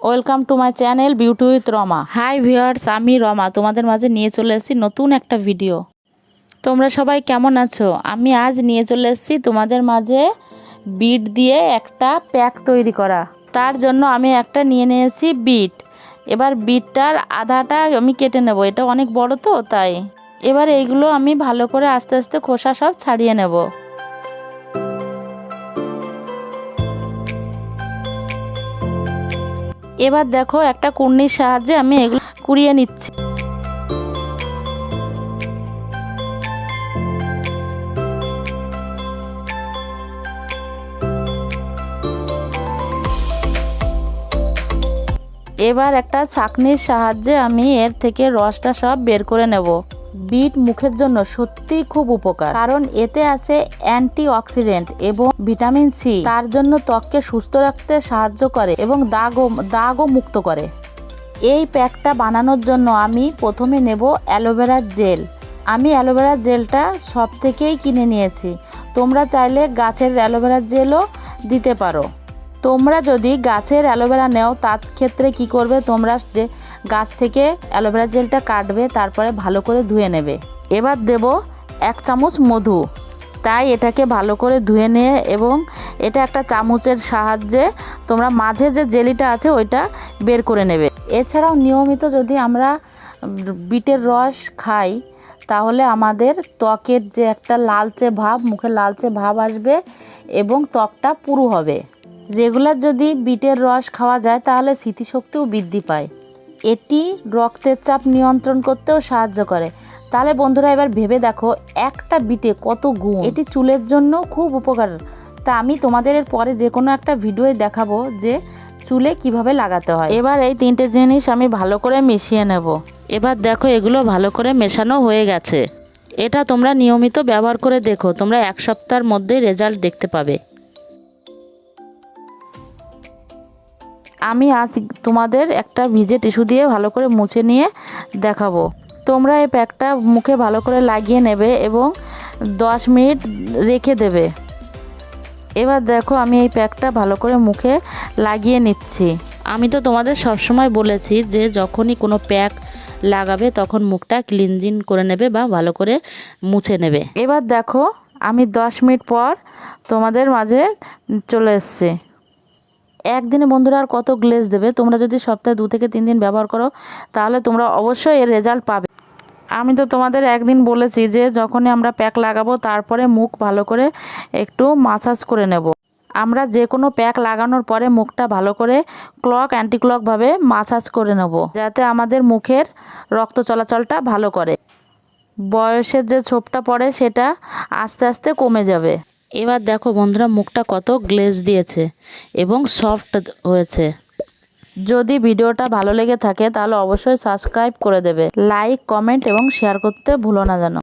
Welcome to my channel beauty with Rama. Hi viewers, আমি রমা তোমাদের মাঝে নিয়ে চলে এসেছি নতুন একটা ভিডিও। তোমরা সবাই কেমন আছো? আমি আজ নিয়ে চলে এসেছি তোমাদের মাঝে বিট দিয়ে একটা প্যাক তৈরি করা। তার জন্য আমি একটা নিয়ে নিয়েছি বিট। এবার বিটটার আধাটা আমি কেটে নেব, এটা অনেক বড় তো তাই। এবার এইগুলো আমি ভালো করে আস্তে আস্তে খোসা সব ছাড়িয়ে নেব। এবার দেখো একটা কুর্নির সাহায্যে আমি এগুলো কুড়িয়ে নিচ্ছি। এবার একটা ছাঁকনির সাহায্যে আমি এর থেকে রসটা সব বের করে নেব। বিট মুখের জন্য সত্যিই খুব উপকার, কারণ এতে আছে অ্যান্টিঅক্সিডেন্ট এবং ভিটামিন সি। তার জন্য ত্বককে সুস্থ রাখতে সাহায্য করে এবং দাগও মুক্ত করে। এই প্যাকটা বানানোর জন্য আমি প্রথমে নেব অ্যালোভেরার জেল। আমি অ্যালোভেরার জেলটা সব থেকেই কিনে নিয়েছি। তোমরা চাইলে গাছের অ্যালোভেরার জেলও দিতে পারো। তোমরা যদি গাছের অ্যালোভেরা নেও তার ক্ষেত্রে কি করবে, তোমরা যে গাছ থেকে অ্যালোভেরা জেলটা কাটবে, তারপরে ভালো করে ধুয়ে নেবে। এবার দেব 1 চামচ মধু। তাই এটাকে ভালো করে ধুয়ে নিয়ে এবং এটা একটা চামচের সাহায্যে তোমরা মাঝে যে জেলিটা আছে ওইটা বের করে নেবে। এছাড়াও নিয়মিত যদি আমরা বিটের রস খাই তাহলে আমাদের ত্বকের যে একটা লালচে ভাব, মুখে লালচে ভাব আসবে এবং ত্বকটা পুরু হবে। রেগুলার যদি বিটের রস খাওয়া যায় তাহলে স্মৃতিশক্তিও বৃদ্ধি পায়। এটি রক্তের চাপ নিয়ন্ত্রণ করতেও সাহায্য করে। তাহলে বন্ধুরা এবার ভেবে দেখো একটা বিটে কত গুণ। এটি চুলের জন্য খুব উপকার। তা আমি তোমাদের এর পরে যে কোনো একটা ভিডিওয় দেখাবো যে চুলে কিভাবে লাগাতে হয়। এবার এই 3টে জিনিস আমি ভালো করে মিশিয়ে নেব। এবার দেখো এগুলো ভালো করে মেশানো হয়ে গেছে। এটা তোমরা নিয়মিত ব্যবহার করে দেখো, তোমরা 1 সপ্তাহের মধ্যেই রেজাল্ট দেখতে পাবে। আমি আজ তোমাদের একটা ভিজে টিস্যু দিয়ে ভালো করে মুছে নিয়ে দেখাবো। তোমরা এই প্যাকটা মুখে ভালো করে লাগিয়ে নেবে এবং 10 মিনিট রেখে দেবে। এবার দেখো আমি এই প্যাকটা ভালো করে মুখে লাগিয়ে নিচ্ছি। আমি তো তোমাদের সবসময় বলেছি যে যখনই কোনো প্যাক লাগাবে তখন মুখটা ক্লিনজিং করে নেবে বা ভালো করে মুছে নেবে। এবার দেখো আমি 10 মিনিট পর তোমাদের মাঝে চলে এসেছি। একদিনে বন্ধুরা আর কত গ্লেজ দেবে। তোমরা যদি সপ্তাহে 2 থেকে 3 দিন ব্যবহার করো তাহলে তোমরা অবশ্যই এর রেজাল্ট পাবে। আমি তো তোমাদের একদিন বলেছি যে যখনই আমরা প্যাক লাগাবো তারপরে মুখ ভালো করে একটু মাসাজ করে নেব। আমরা যে কোনো প্যাক লাগানোর পরে মুখটা ভালো করে অ্যান্টি ক্লকভাবে মাসাজ করে নেব, যাতে আমাদের মুখের রক্ত চলাচলটা ভালো করে। বয়সের যে ছোপটা পড়ে সেটা আস্তে আস্তে কমে যাবে। এবার দেখো বন্ধুরা মুখটা কত গ্লেজ দিয়েছে এবং সফট হয়েছে। যদি ভিডিওটা ভালো লেগে থাকে তাহলে অবশ্যই সাবস্ক্রাইব করে দেবে। লাইক, কমেন্ট এবং শেয়ার করতে ভুলো না যেন।